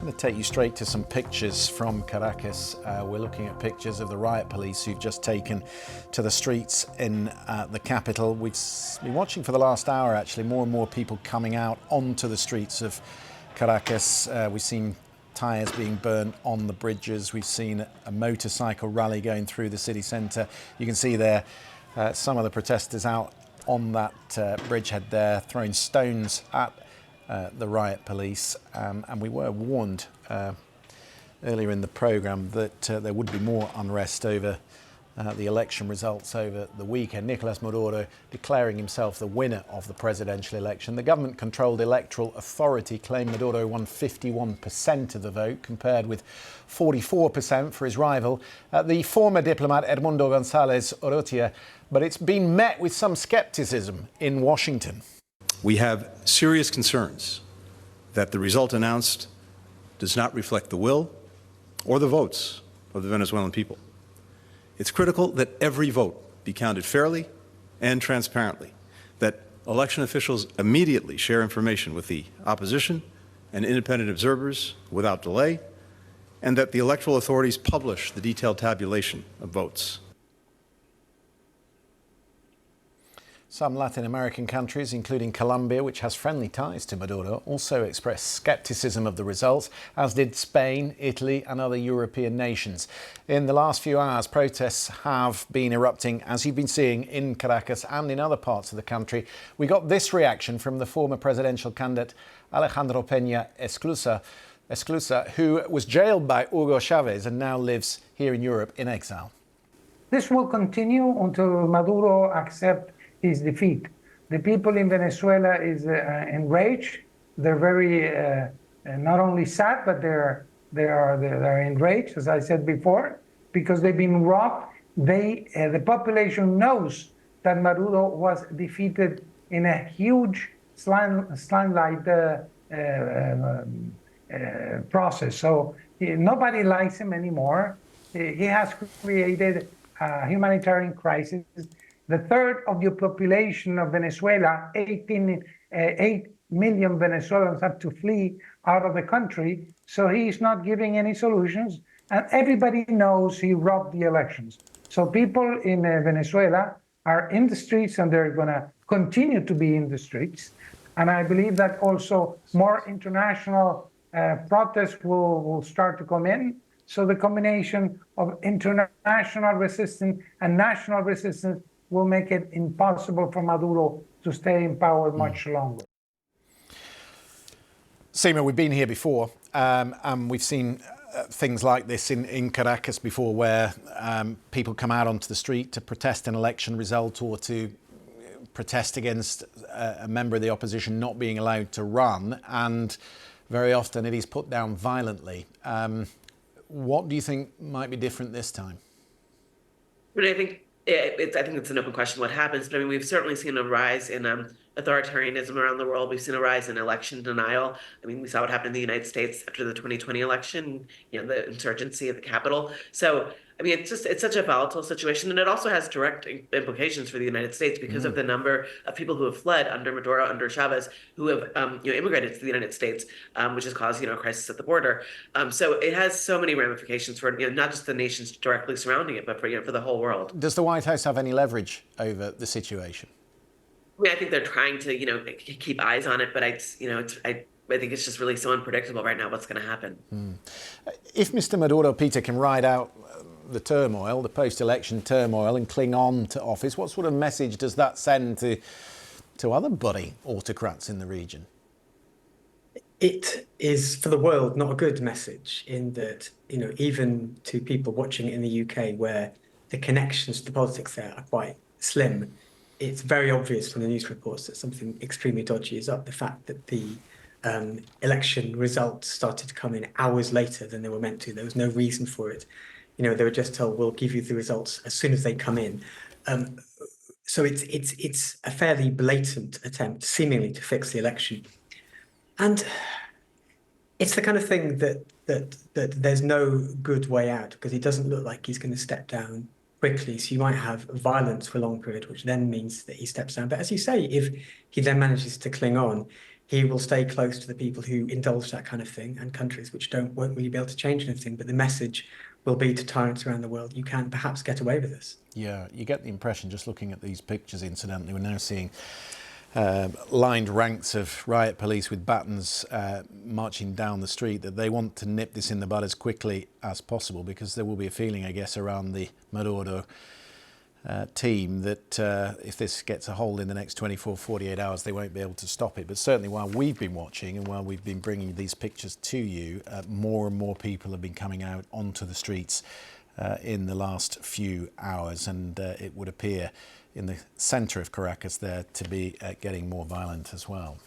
going to take you straight to some pictures from Caracas. We're looking at pictures of the riot police who've just taken to the streets in the capital. We've been watching for the last hour, actually, more and more people coming out onto the streets of Caracas. We've seen tyres being burnt on the bridges. We've seen a motorcycle rally going through the city centre. You can see there some of the protesters out on that bridgehead there, throwing stones at the riot police, and we were warned earlier in the programme that there would be more unrest over the election results over the weekend. Nicolás Maduro declaring himself the winner of the presidential election. The government-controlled electoral authority claimed Maduro won 51% of the vote, compared with 44% for his rival, the former diplomat Edmundo González, but it's been met with some scepticism in Washington. We have serious concerns that the result announced does not reflect the will or the votes of the Venezuelan people. It's critical that every vote be counted fairly and transparently, that election officials immediately share information with the opposition and independent observers without delay, and that the electoral authorities publish the detailed tabulation of votes. Some Latin American countries, including Colombia, which has friendly ties to Maduro, also expressed scepticism of the results, as did Spain, Italy and other European nations. In the last few hours, protests have been erupting, as you've been seeing in Caracas and in other parts of the country. We got this reaction from the former presidential candidate Alejandro Pena Esclusa, who was jailed by Hugo Chavez and now lives here in Europe in exile. This will continue until Maduro accepts his defeat. The people in Venezuela is enraged. They're very not only sad, but they're enraged, as I said before, because they've been robbed. The population knows that Maduro was defeated in a huge slime-like process. So nobody likes him anymore. He has created a humanitarian crisis. The third of the population of Venezuela, 8 million Venezuelans, have to flee out of the country. So he's not giving any solutions. And everybody knows he robbed the elections. So people in Venezuela are in the streets, and they're going to continue to be in the streets. And I believe that also more international protests will start to come in. So the combination of international resistance and national resistance will make it impossible for Maduro to stay in power much longer. Seema, we've been here before, and we've seen things like this in Caracas before, where people come out onto the street to protest an election result or to protest against a member of the opposition not being allowed to run, and very often it is put down violently. What do you think might be different this time? I think it's an open question what happens, but I mean, we've certainly seen a rise in authoritarianism around the world. We've seen a rise in election denial. I mean, we saw what happened in the United States after the 2020 election, the insurgency at the Capitol. So, I mean, it's such a volatile situation, and it also has direct implications for the United States because of the number of people who have fled under Maduro, under Chavez, who have immigrated to the United States, which has caused a crisis at the border. So it has so many ramifications for not just the nations directly surrounding it, but for the whole world. Does the White House have any leverage over the situation? I mean, I think they're trying to keep eyes on it, but I think it's just really so unpredictable right now what's going to happen. If Mr Maduro, Peter, can ride out the turmoil, the post-election turmoil, and cling on to office, what sort of message does that send to other buddy autocrats in the region? It is, for the world, not a good message, in that, even to people watching it in the UK, where the connections to the politics there are quite slim, it's very obvious from the news reports that something extremely dodgy is up. The fact that the election results started to come in hours later than they were meant to. There was no reason for it. They were just told, we'll give you the results as soon as they come in. So it's a fairly blatant attempt, seemingly, to fix the election. And it's the kind of thing that there's no good way out, because he doesn't look like he's going to step down quickly. So you might have violence for a long period, which then means that he steps down. But as you say, if he then manages to cling on, he will stay close to the people who indulge that kind of thing and countries which won't really be able to change anything. But the message will be to tyrants around the world, you can perhaps get away with this. Yeah, you get the impression just looking at these pictures, incidentally, we're now seeing lined ranks of riot police with batons marching down the street, that they want to nip this in the bud as quickly as possible, because there will be a feeling, I guess, around the Maduro team that if this gets a hold in the next 24, 48 hours, they won't be able to stop it. But certainly while we've been watching and while we've been bringing these pictures to you, more and more people have been coming out onto the streets in the last few hours, and it would appear in the centre of Caracas there to be getting more violent as well.